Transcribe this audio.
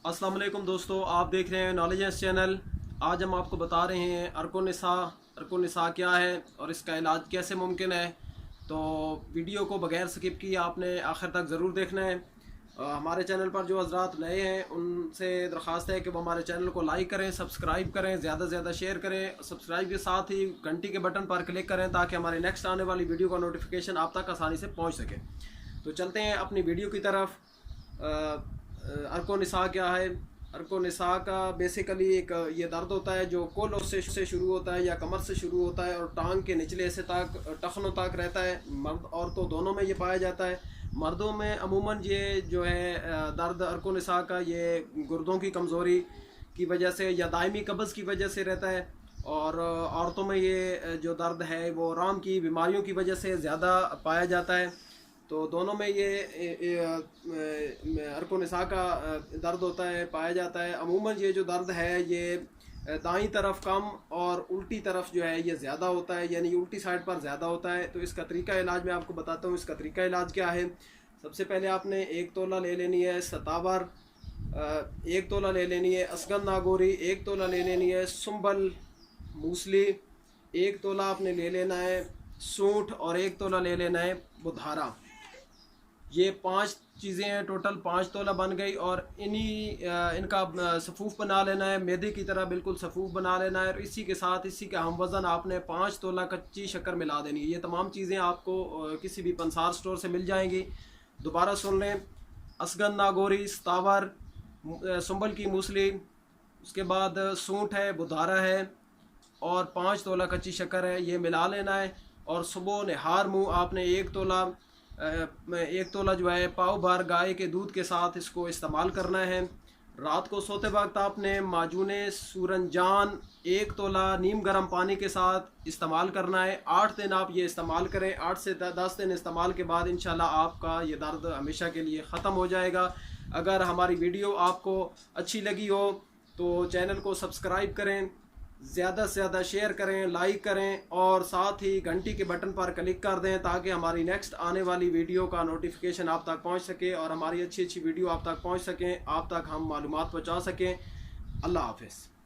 अस्सलाम वालेकुम दोस्तों, आप देख रहे हैं नॉलेज चैनल। आज हम आपको बता रहे हैं अर्को निसा क्या है और इसका इलाज कैसे मुमकिन है। तो वीडियो को बगैर स्किप किए आपने आखिर तक ज़रूर देखना है। हमारे चैनल पर जो हजरात नए हैं उनसे दरख्वास्त है कि वो हमारे चैनल को लाइक करें, सब्सक्राइब करें, ज़्यादा से ज़्यादा शेयर करें। सब्सक्राइब के साथ ही घंटी के बटन पर क्लिक करें ताकि हमारे नेक्स्ट आने वाली वीडियो का नोटिफिकेशन आप तक आसानी से पहुँच सके। तो चलते हैं अपनी वीडियो की तरफ। अर्को निसा क्या है? अर्को निसा का बेसिकली एक ये दर्द होता है जो कोलों से शुरू होता है या कमर से शुरू होता है और टांग के निचले हिस्से तक, टखनों तक रहता है। मर्द औरतों दोनों में ये पाया जाता है। मर्दों में अमूमन ये जो है दर्द अर्को निसा का ये गुर्दों की कमज़ोरी की वजह से या दायमी कब्ज़ की वजह से रहता है। और औरतों में ये जो दर्द है वो राम की बीमारियों की वजह से ज़्यादा पाया जाता है। तो दोनों में ये अर्को निसा का दर्द होता है, पाया जाता है। अमूमन ये जो दर्द है ये दाईं तरफ कम और उल्टी तरफ जो है ये ज़्यादा होता है, यानी उल्टी साइड पर ज़्यादा होता है। तो इसका तरीका इलाज मैं आपको बताता हूँ। इसका तरीका इलाज क्या है? सबसे पहले आपने 1 तोला ले लेनी है सतावर, 1 तोला ले लेनी है असगन नागोरी, 1 तोला ले लेनी है सुंबल मूसली, 1 तोला आपने ले लेना है सूंठ और 1 तोला ले लेना है बुधारा। ये 5 चीज़ें हैं, टोटल 5 तोला बन गई। और इनका सफ़ूफ बना लेना है, मैदे की तरह बिल्कुल सफ़ूफ बना लेना है। और इसी के साथ इसी का हम वज़न आपने 5 तोला कच्ची शक्कर मिला देनी है। ये तमाम चीज़ें आपको किसी भी पंसार स्टोर से मिल जाएंगी। दोबारा सुन लें, असगन नागोरी, सतावर, सुंबल की मूसली, उसके बाद सूंठ है, बुधारा है और 5 तोला कच्ची शक्कर है। ये मिला लेना है और सुबह नहार मुँह आपने 1 तोला जो है पाव भर गाय के दूध के साथ इसको इस्तेमाल करना है। रात को सोते वक्त आपने माजून सूरनजान 1 तोला नीम गर्म पानी के साथ इस्तेमाल करना है। 8 दिन आप ये इस्तेमाल करें। 8 से 10 दिन इस्तेमाल के बाद इंशाल्लाह आपका ये दर्द हमेशा के लिए ख़त्म हो जाएगा। अगर हमारी वीडियो आपको अच्छी लगी हो तो चैनल को सब्सक्राइब करें, ज़्यादा से ज़्यादा शेयर करें, लाइक करें और साथ ही घंटी के बटन पर क्लिक कर दें ताकि हमारी नेक्स्ट आने वाली वीडियो का नोटिफिकेशन आप तक पहुंच सके और हमारी अच्छी अच्छी वीडियो आप तक पहुंच सकें, आप तक हम मालूमात पहुंचा सकें। अल्लाह हाफ़िज़।